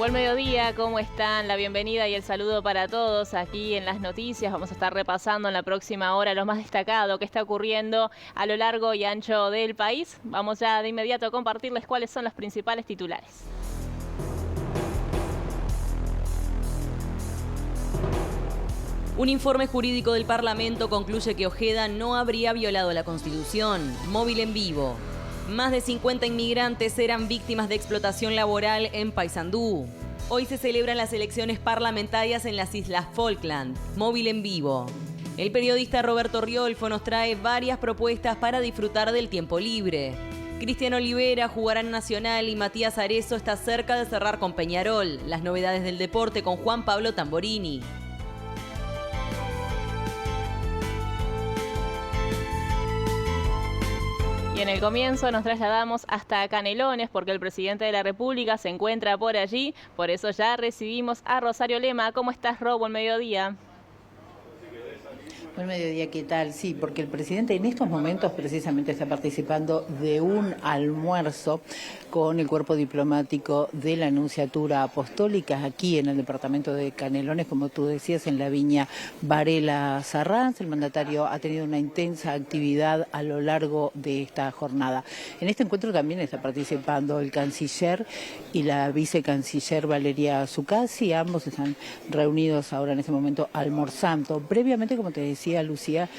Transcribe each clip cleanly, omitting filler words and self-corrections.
Buen mediodía, ¿cómo están? La bienvenida y el saludo para todos aquí en las noticias. Vamos a estar repasando en la próxima hora lo más destacado que está ocurriendo a lo largo y ancho del país. Vamos ya de inmediato a compartirles cuáles son los principales titulares. Un informe jurídico del Parlamento concluye que Ojeda no habría violado la Constitución. Móvil en vivo. Más de 50 inmigrantes eran víctimas de explotación laboral en Paysandú. Hoy se celebran las elecciones parlamentarias en las Islas Falkland. Móvil en vivo. El periodista Roberto Riolfo nos trae varias propuestas para disfrutar del tiempo libre. Cristian Olivera jugará en Nacional y Matías Arezzo está cerca de cerrar con Peñarol. Las novedades del deporte con Juan Pablo Tamborini. Y en el comienzo nos trasladamos hasta Canelones porque el presidente de la República se encuentra por allí. Por eso ya recibimos a Rosario Lema. ¿Cómo estás, Ro? Buen mediodía. Buen mediodía, ¿qué tal? Sí, porque el presidente en estos momentos precisamente está participando de un almuerzo con el cuerpo diplomático de la Nunciatura Apostólica aquí en el departamento de Canelones, como tú decías, en la viña Varela Sarranz. El mandatario ha tenido una intensa actividad a lo largo de esta jornada. En este encuentro también está participando el canciller y la vicecanciller Valeria Zuccasi. Ambos están reunidos ahora en ese momento almorzando. Previamente, como te decía, Lucía,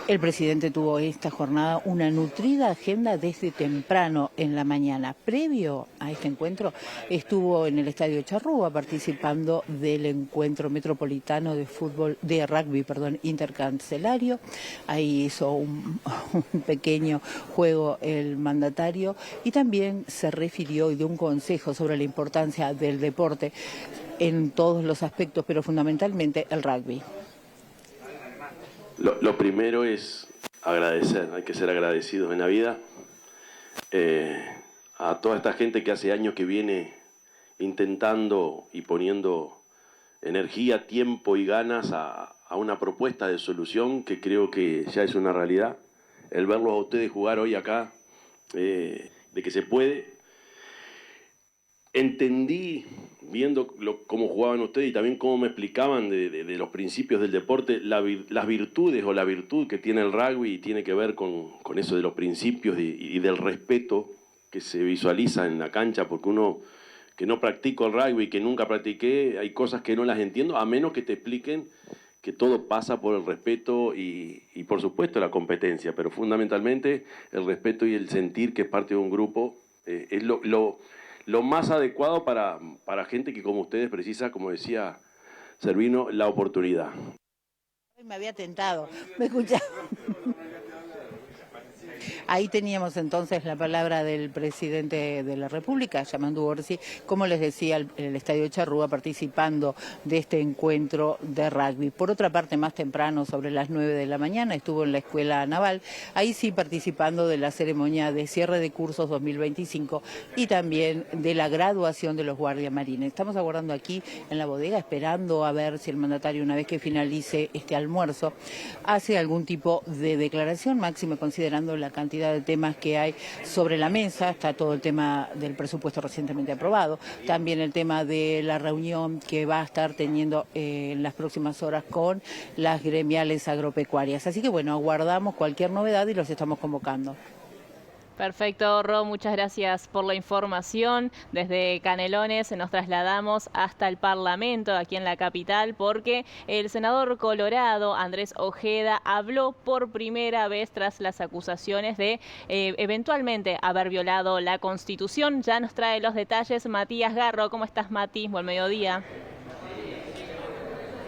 el presidente tuvo esta jornada una nutrida agenda desde temprano en la mañana. Previo a este encuentro estuvo en el Estadio Charrúa participando del encuentro metropolitano de rugby intercancelario. Ahí hizo un pequeño juego el mandatario y también se refirió y dio un consejo sobre la importancia del deporte en todos los aspectos, pero fundamentalmente el rugby. Lo primero es agradecer, hay que ser agradecidos en la vida a toda esta gente que hace años que viene intentando y poniendo energía, tiempo y ganas a una propuesta de solución que creo que ya es una realidad. El verlos a ustedes jugar hoy acá, de que se puede. Entendí, viendo cómo jugaban ustedes y también cómo me explicaban de los principios del deporte, las virtudes o la virtud que tiene el rugby y tiene que ver con eso de los principios y del respeto que se visualiza en la cancha, porque uno que no practico el rugby, que nunca practiqué, hay cosas que no las entiendo, a menos que te expliquen que todo pasa por el respeto y por supuesto la competencia, pero fundamentalmente el respeto y el sentir que es parte de un grupo es lo más adecuado para gente que como ustedes precisa, como decía Servino, la oportunidad. Me había tentado, ¿me escuchás? Ahí teníamos entonces la palabra del presidente de la República, Yamandu Orsi, como les decía, el Estadio Charrúa participando de este encuentro de rugby. Por otra parte, más temprano, sobre las 9 de la mañana, estuvo en la Escuela Naval, ahí sí participando de la ceremonia de cierre de cursos 2025 y también de la graduación de los guardias marines. Estamos aguardando aquí en la bodega, esperando a ver si el mandatario, una vez que finalice este almuerzo, hace algún tipo de declaración, máxime considerando la cantidad de temas que hay sobre la mesa. Está todo el tema del presupuesto recientemente aprobado, también el tema de la reunión que va a estar teniendo en las próximas horas con las gremiales agropecuarias. Así que bueno, aguardamos cualquier novedad y los estamos convocando. Perfecto, Ro, muchas gracias por la información. Desde Canelones nos trasladamos hasta el Parlamento, aquí en la capital, porque el senador colorado Andrés Ojeda habló por primera vez tras las acusaciones de eventualmente haber violado la Constitución. Ya nos trae los detalles Matías Garro. ¿Cómo estás, Mati? Buen mediodía.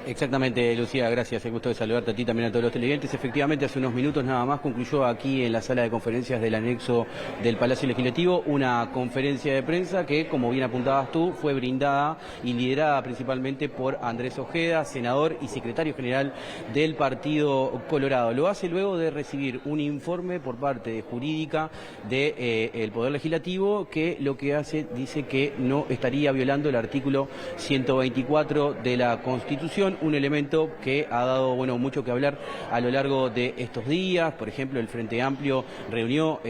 Exactamente, Lucía, gracias. El gusto de saludarte a ti, también a todos los televidentes. Efectivamente, hace unos minutos nada más concluyó aquí en la sala de conferencias del anexo del Palacio Legislativo una conferencia de prensa que, como bien apuntabas tú, fue brindada y liderada principalmente por Andrés Ojeda, senador y secretario general del Partido Colorado. Lo hace luego de recibir un informe por parte de Jurídica del Poder Legislativo que lo que hace, dice que no estaría violando el artículo 124 de la Constitución. Constitución, un elemento que ha dado mucho que hablar a lo largo de estos días. Por ejemplo, el Frente Amplio reunió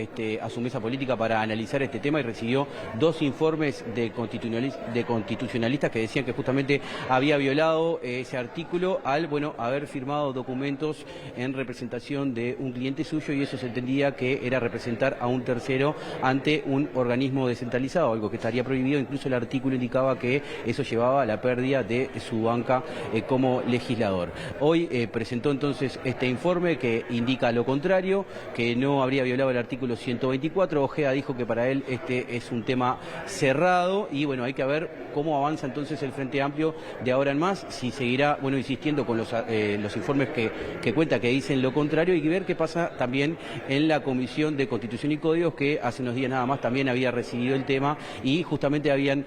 a su mesa política para analizar este tema y recibió 2 informes de constitucionalistas que decían que justamente había violado ese artículo al haber firmado documentos en representación de un cliente suyo, y eso se entendía que era representar a un tercero ante un organismo descentralizado, algo que estaría prohibido. Incluso el artículo indicaba que eso llevaba a la pérdida de su banca como legislador. Hoy presentó entonces este informe que indica lo contrario, que no habría violado el artículo 124. Ojeda dijo que para él este es un tema cerrado y hay que ver cómo avanza entonces el Frente Amplio de ahora en más, si seguirá insistiendo con los informes que cuenta que dicen lo contrario, y ver qué pasa también en la Comisión de Constitución y Códigos, que hace unos días nada más también había recibido el tema y justamente habían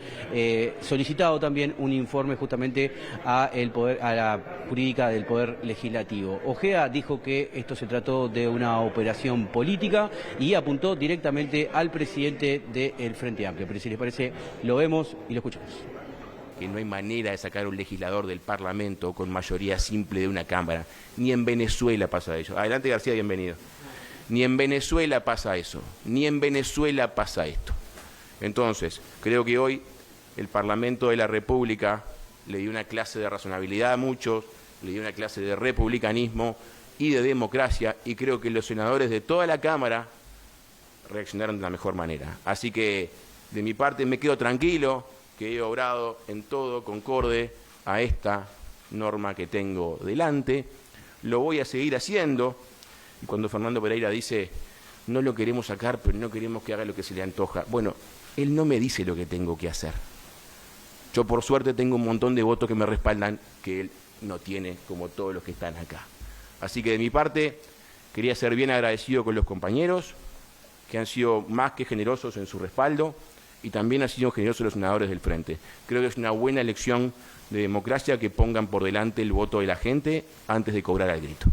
solicitado también un informe justamente a la jurídica del Poder Legislativo. Ojeda dijo que esto se trató de una operación política y apuntó directamente al presidente del Frente Amplio. Pero si les parece, lo vemos y lo escuchamos. Que no hay manera de sacar a un legislador del Parlamento con mayoría simple de una Cámara. Ni en Venezuela pasa eso. Adelante, García, bienvenido. Ni en Venezuela pasa eso. Ni en Venezuela pasa esto. Entonces, creo que hoy el Parlamento de la República le dio una clase de razonabilidad a muchos, le dio una clase de republicanismo y de democracia, y creo que los senadores de toda la Cámara reaccionaron de la mejor manera. Así que, de mi parte, me quedo tranquilo, que he obrado en todo concorde a esta norma que tengo delante. Lo voy a seguir haciendo. Y cuando Fernando Pereira dice, no lo queremos sacar, pero no queremos que haga lo que se le antoja. Bueno, él no me dice lo que tengo que hacer. Yo, por suerte, tengo un montón de votos que me respaldan, que él no tiene, como todos los que están acá. Así que, de mi parte, quería ser bien agradecido con los compañeros, que han sido más que generosos en su respaldo, y también han sido generosos los senadores del Frente. Creo que es una buena lección de democracia que pongan por delante el voto de la gente antes de cobrar al grito.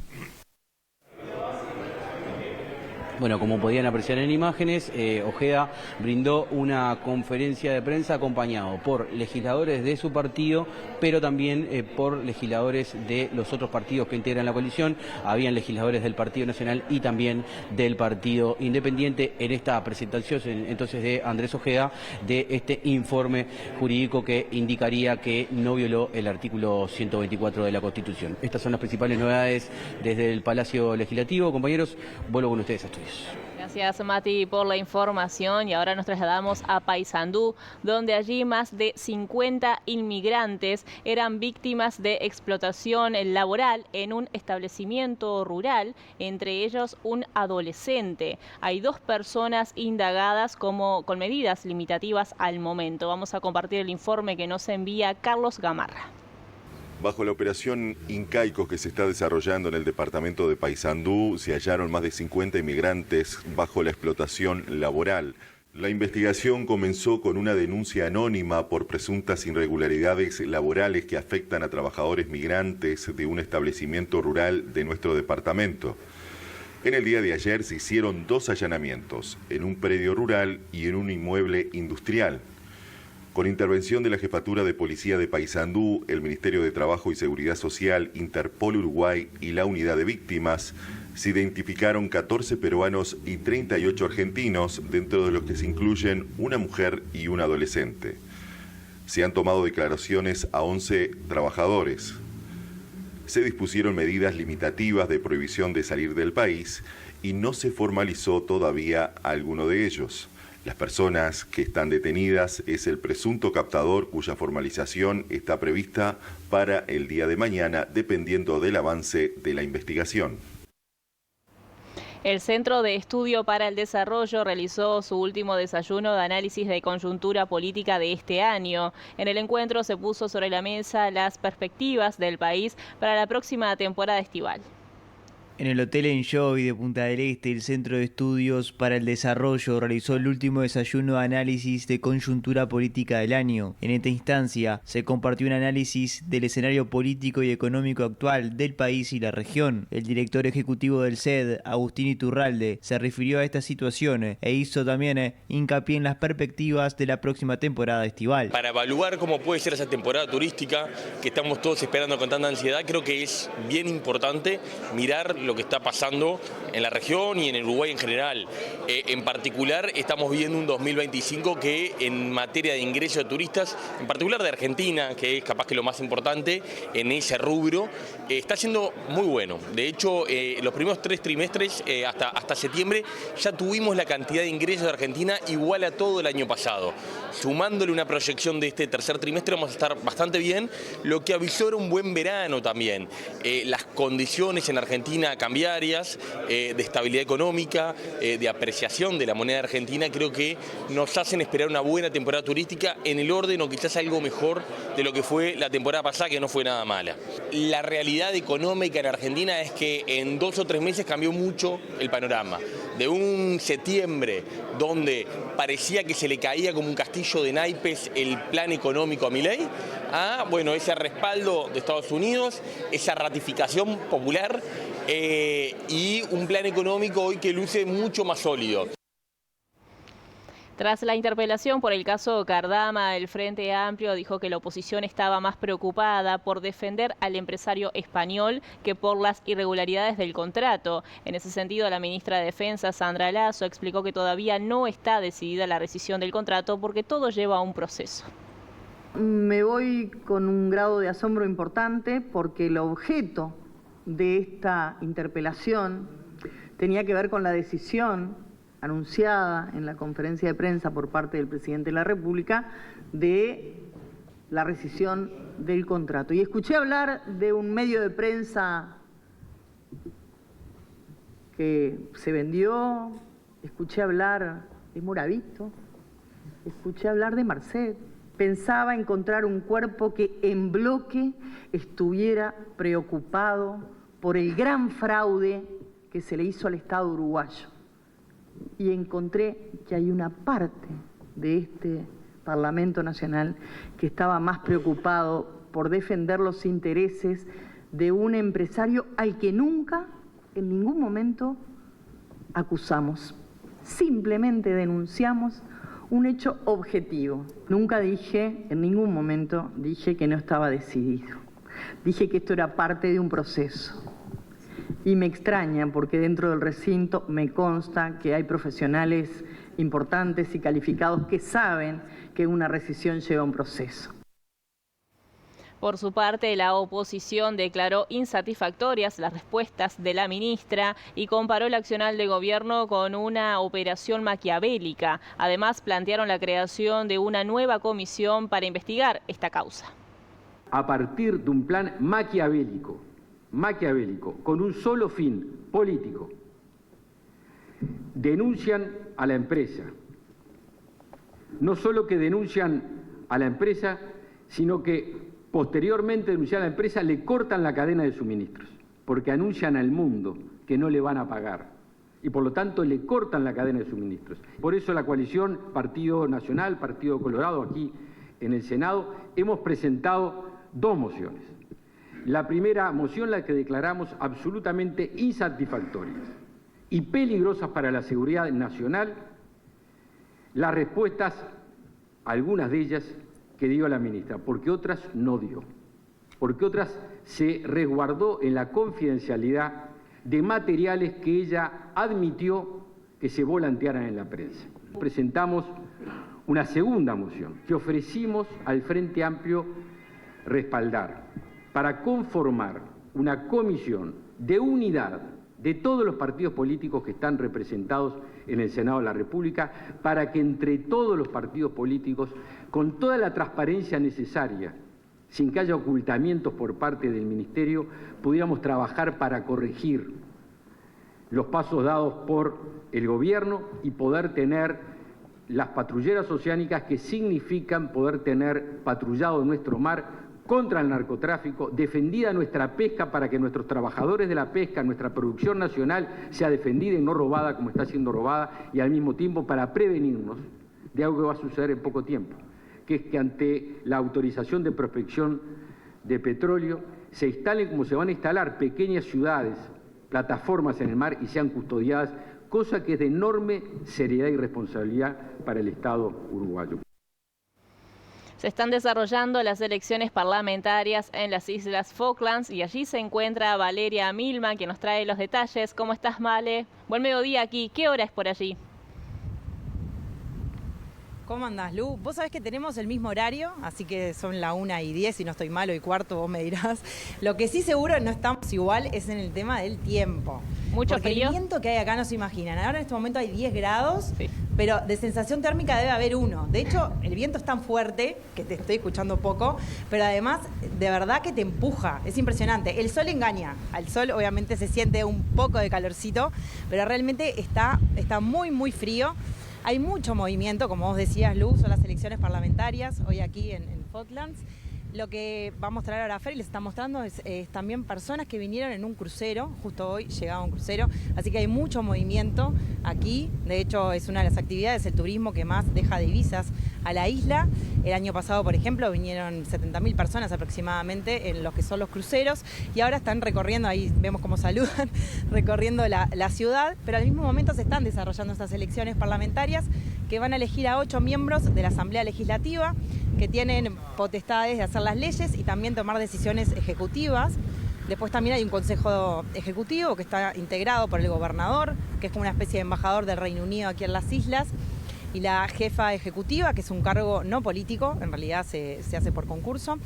Como podían apreciar en imágenes, Ojeda brindó una conferencia de prensa acompañado por legisladores de su partido, pero también por legisladores de los otros partidos que integran la coalición. Habían legisladores del Partido Nacional y también del Partido Independiente en esta presentación entonces de Andrés Ojeda de este informe jurídico que indicaría que no violó el artículo 124 de la Constitución. Estas son las principales novedades desde el Palacio Legislativo. Compañeros, vuelvo con ustedes a estudios. Gracias, Mati, por la información. Y ahora nos trasladamos a Paysandú, donde allí más de 50 inmigrantes eran víctimas de explotación laboral en un establecimiento rural, entre ellos un adolescente. Hay 2 personas indagadas con medidas limitativas al momento. Vamos a compartir el informe que nos envía Carlos Gamarra. Bajo la operación Incaicos que se está desarrollando en el departamento de Paysandú, se hallaron más de 50 inmigrantes bajo la explotación laboral. La investigación comenzó con una denuncia anónima por presuntas irregularidades laborales que afectan a trabajadores migrantes de un establecimiento rural de nuestro departamento. En el día de ayer se hicieron 2 allanamientos, en un predio rural y en un inmueble industrial. Con intervención de la Jefatura de Policía de Paysandú, el Ministerio de Trabajo y Seguridad Social, Interpol Uruguay y la Unidad de Víctimas, se identificaron 14 peruanos y 38 argentinos, dentro de los que se incluyen una mujer y un adolescente. Se han tomado declaraciones a 11 trabajadores. Se dispusieron medidas limitativas de prohibición de salir del país y no se formalizó todavía a alguno de ellos. Las personas que están detenidas es el presunto captador, cuya formalización está prevista para el día de mañana, dependiendo del avance de la investigación. El Centro de Estudio para el Desarrollo realizó su último desayuno de análisis de coyuntura política de este año. En el encuentro se puso sobre la mesa las perspectivas del país para la próxima temporada estival. En el Hotel Enjoy de Punta del Este, el Centro de Estudios para el Desarrollo realizó el último desayuno de análisis de coyuntura política del año. En esta instancia se compartió un análisis del escenario político y económico actual del país y la región. El director ejecutivo del CED, Agustín Iturralde, se refirió a esta situación e hizo también hincapié en las perspectivas de la próxima temporada estival. Para evaluar cómo puede ser esa temporada turística que estamos todos esperando con tanta ansiedad, creo que es bien importante mirar lo que está pasando en la región y en el Uruguay en general. En particular estamos viendo un 2025 que en materia de ingreso de turistas, en particular de Argentina, que es capaz que lo más importante en ese rubro, está siendo muy bueno. De hecho, los primeros 3 trimestres hasta septiembre ya tuvimos la cantidad de ingresos de Argentina igual a todo el año pasado. Sumándole una proyección de este tercer trimestre vamos a estar bastante bien, lo que avisora un buen verano también. Las condiciones en Argentina cambiarias, de estabilidad económica, de apreciación de la moneda argentina, creo que nos hacen esperar una buena temporada turística en el orden o quizás algo mejor de lo que fue la temporada pasada, que no fue nada mala. La realidad económica en Argentina es que en 2 o 3 meses cambió mucho el panorama. De un septiembre donde parecía que se le caía como un castillo de naipes el plan económico a Milei, a ese respaldo de Estados Unidos, esa ratificación popular y un plan económico hoy que luce mucho más sólido. Tras la interpelación por el caso Cardama, el Frente Amplio dijo que la oposición estaba más preocupada por defender al empresario español que por las irregularidades del contrato. En ese sentido, la ministra de Defensa, Sandra Lasso, explicó que todavía no está decidida la rescisión del contrato porque todo lleva a un proceso. Me voy con un grado de asombro importante porque el objeto de esta interpelación tenía que ver con la decisión anunciada en la conferencia de prensa por parte del presidente de la República de la rescisión del contrato. Y escuché hablar de un medio de prensa que se vendió, escuché hablar de Moravito, escuché hablar de Marcet. Pensaba encontrar un cuerpo que en bloque estuviera preocupado por el gran fraude que se le hizo al Estado uruguayo. Y encontré que hay una parte de este Parlamento Nacional que estaba más preocupado por defender los intereses de un empresario al que nunca, en ningún momento, acusamos. Simplemente denunciamos un hecho objetivo. Nunca dije, en ningún momento, dije que no estaba decidido. Dije que esto era parte de un proceso. Y me extraña porque dentro del recinto me consta que hay profesionales importantes y calificados que saben que una rescisión lleva un proceso. Por su parte, la oposición declaró insatisfactorias las respuestas de la ministra y comparó el accionar de gobierno con una operación maquiavélica. Además, plantearon la creación de una nueva comisión para investigar esta causa. A partir de un plan maquiavélico, con un solo fin político, denuncian a la empresa. No solo que denuncian a la empresa, sino que posteriormente denunciar a la empresa, le cortan la cadena de suministros, porque anuncian al mundo que no le van a pagar y por lo tanto le cortan la cadena de suministros. Por eso la coalición Partido Nacional, Partido Colorado, aquí en el Senado, hemos presentado 2 mociones. La primera moción, la que declaramos absolutamente insatisfactorias y peligrosas para la seguridad nacional, las respuestas, algunas de ellas, que dio la ministra, porque otras no dio, porque otras se resguardó en la confidencialidad de materiales que ella admitió que se volantearan en la prensa. Presentamos una segunda moción que ofrecimos al Frente Amplio respaldar para conformar una comisión de unidad de todos los partidos políticos que están representados en el Senado de la República, para que entre todos los partidos políticos, con toda la transparencia necesaria, sin que haya ocultamientos por parte del Ministerio, pudiéramos trabajar para corregir los pasos dados por el Gobierno y poder tener las patrulleras oceánicas que significan poder tener patrullado nuestro mar contra el narcotráfico, defendida nuestra pesca para que nuestros trabajadores de la pesca, nuestra producción nacional sea defendida y no robada como está siendo robada, y al mismo tiempo para prevenirnos de algo que va a suceder en poco tiempo, que es que ante la autorización de prospección de petróleo se instalen como se van a instalar pequeñas ciudades, plataformas en el mar y sean custodiadas, cosa que es de enorme seriedad y responsabilidad para el Estado uruguayo. Se están desarrollando las elecciones parlamentarias en las Islas Falklands y allí se encuentra Valeria Milman, que nos trae los detalles. ¿Cómo estás, Vale? Buen mediodía aquí. ¿Qué hora es por allí? ¿Cómo andás, Lu? Vos sabés que tenemos el mismo horario, así que son la 1:10, si no estoy mal, y cuarto, vos me dirás. Lo que sí seguro no estamos igual es en el tema del tiempo. ¿Mucho porque frío? El viento que hay acá no se imaginan. Ahora en este momento hay 10 grados, sí, pero de sensación térmica debe haber 1. De hecho, el viento es tan fuerte que te estoy escuchando poco, pero además, de verdad que te empuja. Es impresionante. El sol engaña. Al sol obviamente se siente un poco de calorcito, pero realmente está muy, muy frío. Hay mucho movimiento, como vos decías, Lu, son las elecciones parlamentarias hoy aquí en Falklands. Lo que va a mostrar ahora Fer y les está mostrando es también personas que vinieron en un crucero, justo hoy llegaba un crucero, así que hay mucho movimiento aquí. De hecho, es una de las actividades, el turismo que más deja divisas a la isla. El año pasado, por ejemplo, vinieron 70.000 personas aproximadamente en los que son los cruceros y ahora están recorriendo, ahí vemos cómo saludan, recorriendo la ciudad, pero al mismo momento se están desarrollando estas elecciones parlamentarias que van a elegir a 8 miembros de la Asamblea Legislativa que tienen potestades de hacer las leyes y también tomar decisiones ejecutivas. Después también hay un consejo ejecutivo que está integrado por el gobernador, que es como una especie de embajador del Reino Unido aquí en las islas, y la jefa ejecutiva, que es un cargo no político, en realidad se hace por concurso.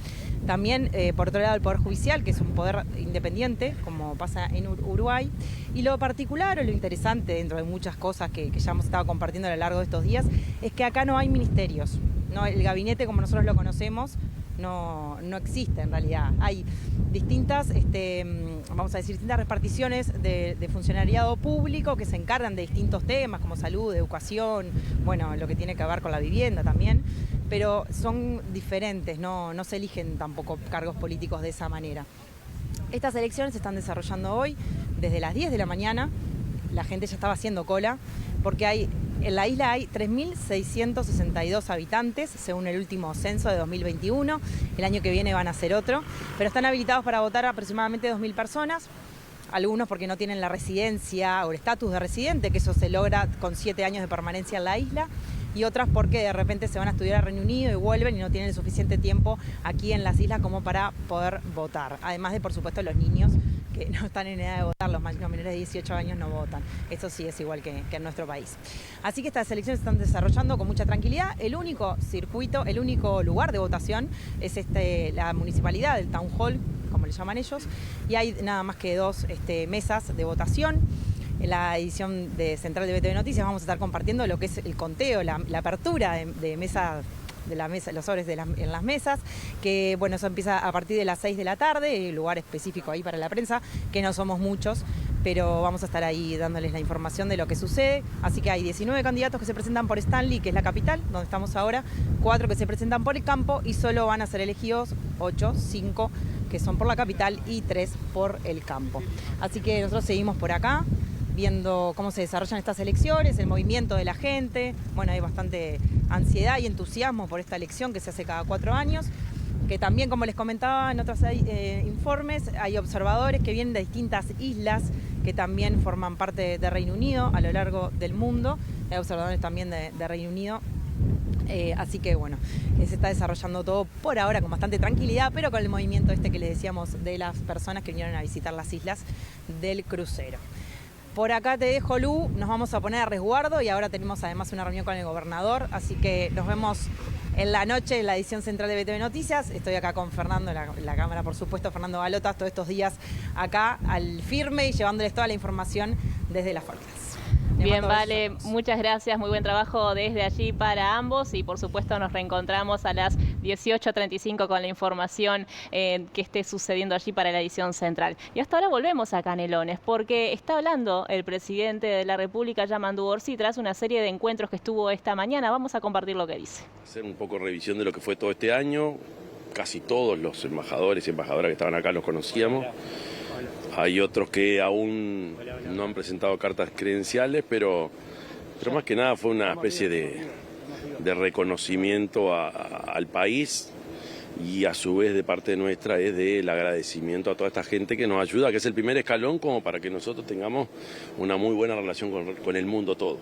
También, por otro lado, el Poder Judicial, que es un poder independiente, como pasa en Uruguay. Y lo particular o lo interesante, dentro de muchas cosas que ya hemos estado compartiendo a lo largo de estos días, es que acá no hay ministerios. No, el gabinete, como nosotros lo conocemos, no existe en realidad. Hay distintas, vamos a decir, distintas reparticiones de funcionariado público que se encargan de distintos temas como salud, educación, bueno, lo que tiene que ver con la vivienda también, pero son diferentes, no se eligen tampoco cargos políticos de esa manera. Estas elecciones se están desarrollando hoy desde las 10 de la mañana, la gente ya estaba haciendo cola, porque en la isla hay 3.662 habitantes, según el último censo de 2021. El año que viene van a ser otro, pero están habilitados para votar aproximadamente 2.000 personas. Algunos porque no tienen la residencia o el estatus de residente, que eso se logra con 7 años de permanencia en la isla, y otras porque de repente se van a estudiar al Reino Unido y vuelven y no tienen el suficiente tiempo aquí en las islas como para poder votar. Además de, por supuesto, los niños que no están en edad de votar, los menores de 18 años no votan. Eso sí es igual que en nuestro país. Así que estas elecciones se están desarrollando con mucha tranquilidad. El único circuito, el único lugar de votación es la municipalidad, el Town Hall, como le llaman ellos, y hay nada más que 2 mesas de votación. En la edición de Central de BTV Noticias vamos a estar compartiendo lo que es el conteo, la apertura de mesa, los sobres en las mesas, que bueno, eso empieza a partir de las 6 de la tarde, hay un lugar específico ahí para la prensa, que no somos muchos, pero vamos a estar ahí dándoles la información de lo que sucede. Así que hay 19 candidatos que se presentan por Stanley, que es la capital, donde estamos ahora, 4 que se presentan por el campo y solo van a ser elegidos 5 que son por la capital y 3 por el campo. Así que nosotros seguimos por acá, viendo cómo se desarrollan estas elecciones, el movimiento de la gente. Bueno, hay bastante ansiedad y entusiasmo por esta elección que se hace cada 4 años, que también, como les comentaba en otros informes, hay observadores que vienen de distintas islas que también forman parte de Reino Unido a lo largo del mundo. Hay observadores también de Reino Unido. Así que bueno, se está desarrollando todo por ahora con bastante tranquilidad, pero con el movimiento que les decíamos de las personas que vinieron a visitar las islas del crucero. Por acá te dejo, Lu, nos vamos a poner a resguardo y ahora tenemos además una reunión con el gobernador, así que nos vemos en la noche en la edición central de BTV Noticias. Estoy acá con Fernando, la cámara, por supuesto, Fernando Galotas, todos estos días acá al firme y llevándoles toda la información desde las Falklands. Bien, Vale, muchas gracias, muy buen trabajo desde allí para ambos y por supuesto nos reencontramos a las 18:35 con la información que esté sucediendo allí para la edición central. Y hasta ahora volvemos a Canelones porque está hablando el presidente de la República, Yamandu Orsi, tras una serie de encuentros que estuvo esta mañana. Vamos a compartir lo que dice. Hacer un poco de revisión de lo que fue todo este año, casi todos los embajadores y embajadoras que estaban acá los conocíamos. Hay otros que aún no han presentado cartas credenciales, pero más que nada fue una especie de reconocimiento al país, y a su vez de parte nuestra es del agradecimiento a toda esta gente que nos ayuda, que es el primer escalón como para que nosotros tengamos una muy buena relación con el mundo todo.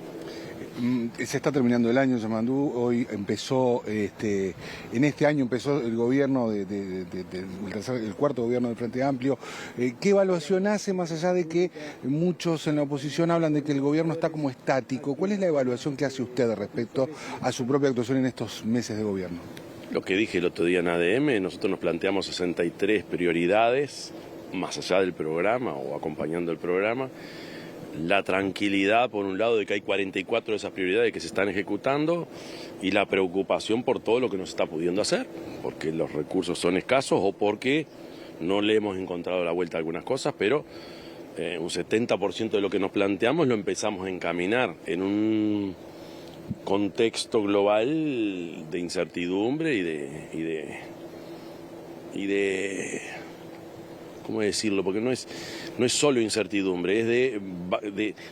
Se está terminando el año, Yamandú. Hoy empezó, en este año empezó el gobierno, el cuarto gobierno del Frente Amplio. ¿Qué evaluación hace, más allá de que muchos en la oposición hablan de que el gobierno está como estático? ¿Cuál es la evaluación que hace usted respecto a su propia actuación en estos meses de gobierno? Lo que dije el otro día en ADM, nosotros nos planteamos 63 prioridades, más allá del programa o acompañando el programa. La tranquilidad, por un lado, de que hay 44 de esas prioridades que se están ejecutando, y la preocupación por todo lo que no se está pudiendo hacer, porque los recursos son escasos o porque no le hemos encontrado la vuelta a algunas cosas, pero un 70% de lo que nos planteamos lo empezamos a encaminar en un contexto global de incertidumbre y de ¿cómo decirlo? Porque no es solo incertidumbre, es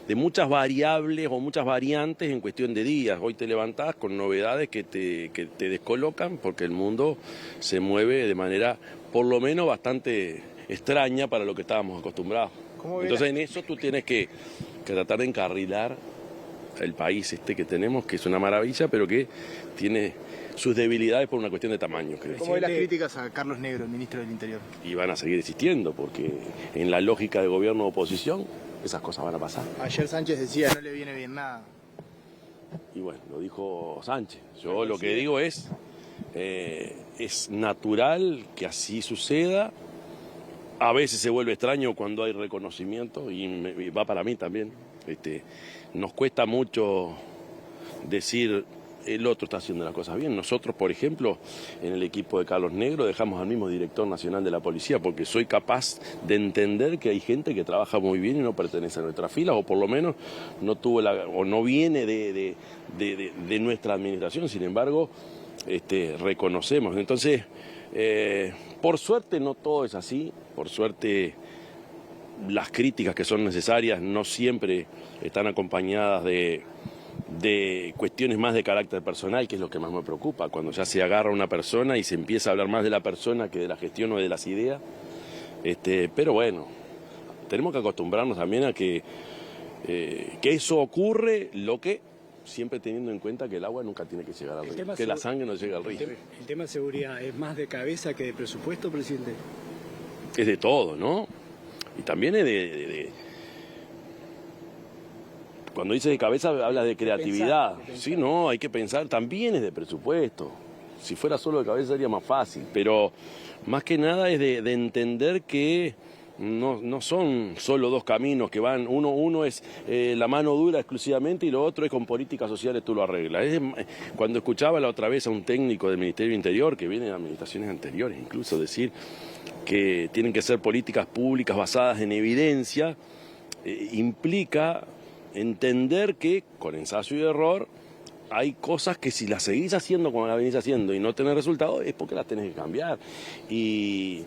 de muchas variables o muchas variantes en cuestión de días. Hoy te levantás con novedades que te descolocan, porque el mundo se mueve de manera por lo menos bastante extraña para lo que estábamos acostumbrados. Entonces en eso tú tienes que tratar de encarrilar el país que tenemos, que es una maravilla, pero que tiene sus debilidades por una cuestión de tamaño, creo. ¿Cómo ve las críticas a Carlos Negro, el ministro del Interior? Y van a seguir existiendo, porque en la lógica de gobierno o oposición esas cosas van a pasar. Ayer Sánchez decía no le viene bien nada. Y bueno, lo dijo Sánchez. Yo lo que digo es natural que así suceda. A veces se vuelve extraño cuando hay reconocimiento, y va para mí también. Nos cuesta mucho decir el otro está haciendo las cosas bien. Nosotros, por ejemplo, en el equipo de Carlos Negro dejamos al mismo director nacional de la policía, porque soy capaz de entender que hay gente que trabaja muy bien y no pertenece a nuestras filas, o por lo menos no tuvo o no viene de nuestra administración. Sin embargo, reconocemos. Entonces, por suerte no todo es así. Por suerte las críticas que son necesarias no siempre están acompañadas de cuestiones más de carácter personal, que es lo que más me preocupa, cuando ya se agarra una persona y se empieza a hablar más de la persona que de la gestión o de las ideas. Pero bueno, tenemos que acostumbrarnos también a que eso ocurre, lo que siempre teniendo en cuenta que el agua nunca tiene que llegar al río, que la sangre no llega al río. ¿El tema de seguridad es más de cabeza que de presupuesto, presidente? Es de todo, ¿no? Y también es cuando dice de cabeza habla de creatividad. Sí, no, hay que pensar, también es de presupuesto. Si fuera solo de cabeza sería más fácil, pero más que nada es de entender que no son solo dos caminos que van, uno es la mano dura exclusivamente y lo otro es con políticas sociales tú lo arreglas. Cuando escuchaba la otra vez a un técnico del Ministerio del Interior, que viene de administraciones anteriores, incluso decir que tienen que ser políticas públicas basadas en evidencia, implica entender que con ensayo y error hay cosas que si las seguís haciendo como las venís haciendo y no tenés resultados es porque las tenés que cambiar. Y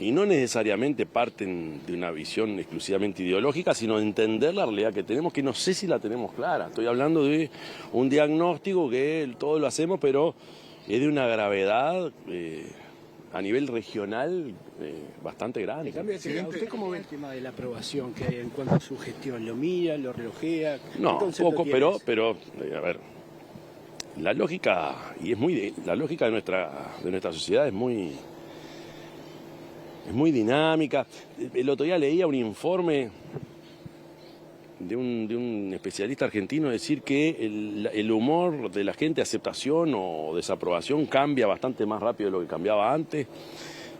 no necesariamente parten de una visión exclusivamente ideológica, sino de entender la realidad que tenemos, que no sé si la tenemos clara. Estoy hablando de un diagnóstico que todos lo hacemos, pero es de una gravedad a nivel regional bastante grande. ¿Usted cómo ve el tema de la aprobación que hay en cuanto a su gestión? ¿Lo mira, lo relojea? No, poco, pero a ver, la lógica, la lógica de nuestra sociedad es muy dinámica. El otro día leía un informe de un especialista argentino decir que el humor de la gente, aceptación o desaprobación, cambia bastante más rápido de lo que cambiaba antes.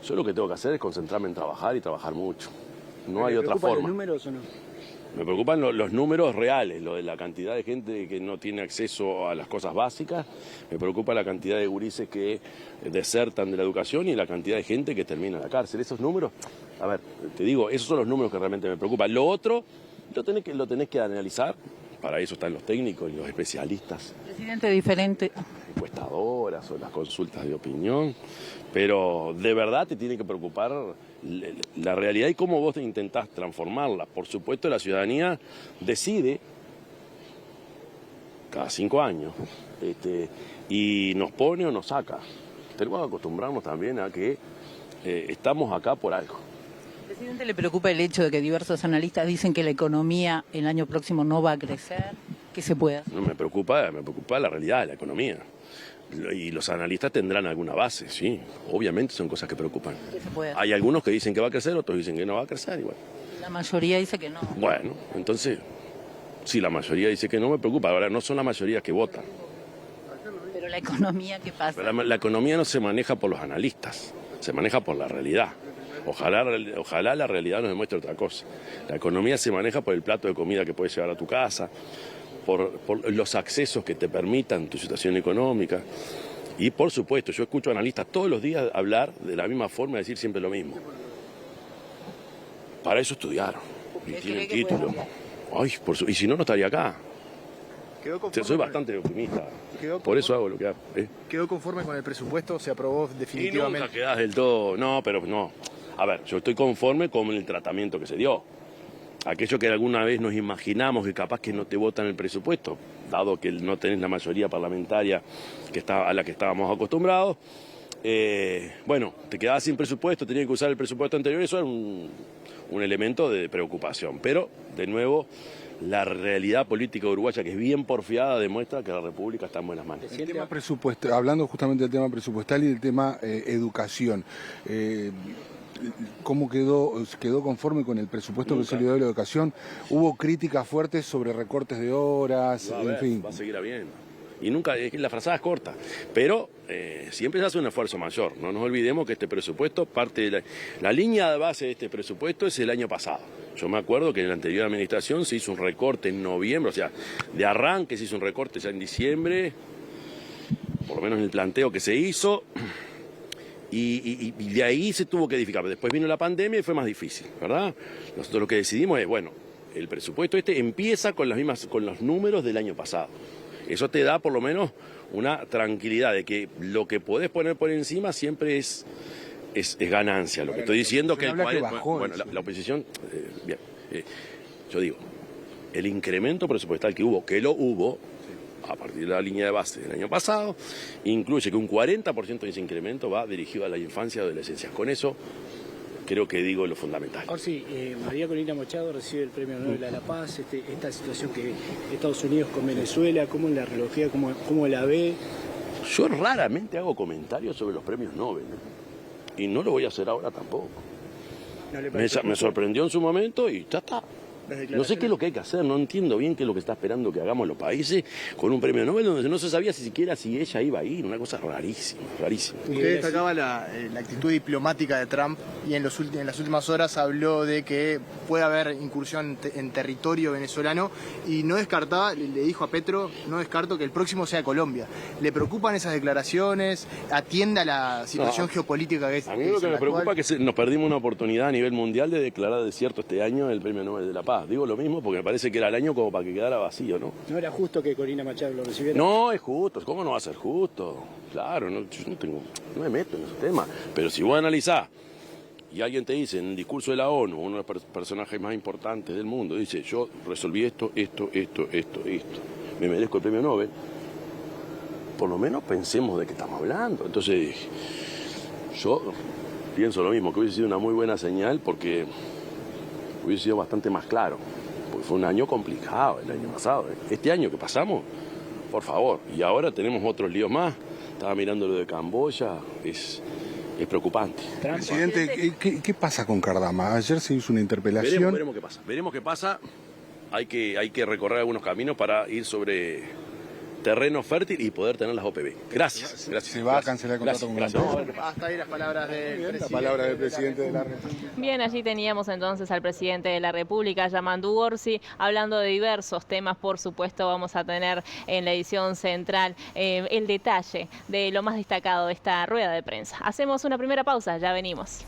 Yo lo que tengo que hacer es concentrarme en trabajar y trabajar mucho. No hay otra forma. ¿Me preocupan los números o no? Me preocupan los números reales, lo de la cantidad de gente que no tiene acceso a las cosas básicas. Me preocupa la cantidad de gurises que desertan de la educación y la cantidad de gente que termina en la cárcel. Esos números, a ver, te digo, esos son los números que realmente me preocupan. Lo otro lo tenés que analizar Para eso están los técnicos y los especialistas. Presidente, diferente. Encuestadoras o las consultas de opinión, pero de verdad te tiene que preocupar la realidad y cómo vos te intentás transformarla. Por supuesto, la ciudadanía decide cada 5 años y nos pone o nos saca. Tenemos que acostumbrarnos también a que estamos acá por algo. ¿Presidente, le preocupa el hecho de que diversos analistas dicen que la economía el año próximo no va a crecer? ¿Qué se puede hacer? No me preocupa la realidad de la economía. Y los analistas tendrán alguna base, sí. Obviamente son cosas que preocupan. ¿Qué se puede hacer? Hay algunos que dicen que va a crecer, otros dicen que no va a crecer. Igual. La mayoría dice que no. Bueno, entonces, si la mayoría dice que no, me preocupa. Ahora, no son la mayoría que votan. Pero la economía, ¿qué pasa? Pero la economía no se maneja por los analistas, se maneja por la realidad. Ojalá la realidad nos demuestre otra cosa. La economía se maneja por el plato de comida que puedes llevar a tu casa, por los accesos que te permitan tu situación económica. Y por supuesto, yo escucho analistas todos los días hablar de la misma forma y decir siempre lo mismo. Para eso estudiaron y tienen título. Ay, y si no, no estaría acá. Soy bastante optimista. Por eso hago lo que hago. ¿Quedó conforme con el presupuesto? ¿Se aprobó definitivamente? Y nunca quedás del todo. No, pero no. A ver, yo estoy conforme con el tratamiento que se dio. Aquello que alguna vez nos imaginamos que capaz que no te votan el presupuesto, dado que no tenés la mayoría parlamentaria a la que estábamos acostumbrados. Bueno, te quedabas sin presupuesto, tenías que usar el presupuesto anterior, eso era un elemento de preocupación. Pero, de nuevo, la realidad política uruguaya, que es bien porfiada, demuestra que la República está en buenas manos. El tema presupuestal, hablando justamente del tema presupuestal y del tema educación, ¿cómo quedó conforme con el presupuesto que se le dio de la educación? Hubo críticas fuertes sobre recortes de horas, en fin. Va a seguir habiendo. Y nunca, la frazada es corta, pero siempre se hace un esfuerzo mayor. No nos olvidemos que este presupuesto, parte de la línea de base de este presupuesto es el año pasado. Yo me acuerdo que en la anterior administración se hizo un recorte en noviembre, o sea, de arranque se hizo un recorte ya en diciembre, por lo menos en el planteo que se hizo. Y de ahí se tuvo que edificar. Después vino la pandemia y fue más difícil, ¿verdad? Nosotros lo que decidimos es, bueno, el presupuesto empieza con los números del año pasado. Eso te da por lo menos una tranquilidad de que lo que podés poner por encima siempre es ganancia. Lo que estoy diciendo es que la oposición, bien, yo digo, el incremento presupuestal que lo hubo, a partir de la línea de base del año pasado, incluye que un 40% de ese incremento va dirigido a la infancia y adolescencia. Con eso creo que digo lo fundamental. Ahora sí, María Corina Machado recibe el Premio Nobel a la Paz, esta situación que Estados Unidos con Venezuela, ¿cómo la relojea, cómo la ve? Yo raramente hago comentarios sobre los premios Nobel, y no lo voy a hacer ahora tampoco. Me sorprendió en su momento y ya está. No sé qué es lo que hay que hacer, no entiendo bien qué es lo que está esperando que hagamos los países con un premio Nobel donde no se sabía siquiera si ella iba a ir, una cosa rarísima, rarísima. Usted destacaba la actitud diplomática de Trump y en las últimas horas habló de que puede haber incursión en territorio venezolano y no descartaba, le dijo a Petro, no descarto que el próximo sea Colombia. ¿Le preocupan esas declaraciones? ¿Atiende a la situación geopolítica que es? A mí lo que me preocupa es que nos perdimos una oportunidad a nivel mundial de declarar desierto este año el premio Nobel de la Paz. Digo lo mismo porque me parece que era el año como para que quedara vacío, ¿no? ¿No era justo que Corina Machado lo recibiera? No, es justo. ¿Cómo no va a ser justo? Claro, yo no me meto en ese tema. Pero si vos analizás y alguien te dice en el discurso de la ONU, uno de los personajes más importantes del mundo, dice, yo resolví esto, me merezco el premio Nobel, por lo menos pensemos de qué estamos hablando. Entonces, yo pienso lo mismo, que hubiese sido una muy buena señal porque hubiese sido bastante más claro, porque fue un año complicado el año pasado. Este año que pasamos, por favor, y ahora tenemos otros líos más. Estaba mirando lo de Camboya, es preocupante. Presidente, ¿qué pasa con Cardama? Ayer se hizo una interpelación. Veremos qué pasa. Hay que recorrer algunos caminos para ir sobre terreno fértil y poder tener las OPB. Gracias. Se va a cancelar el contrato con la empresa. Hasta ahí las palabras del presidente de la República. Bien, allí teníamos entonces al presidente de la República, Yamandu Orsi, hablando de diversos temas. Por supuesto, vamos a tener en la edición central el detalle de lo más destacado de esta rueda de prensa. Hacemos una primera pausa, ya venimos.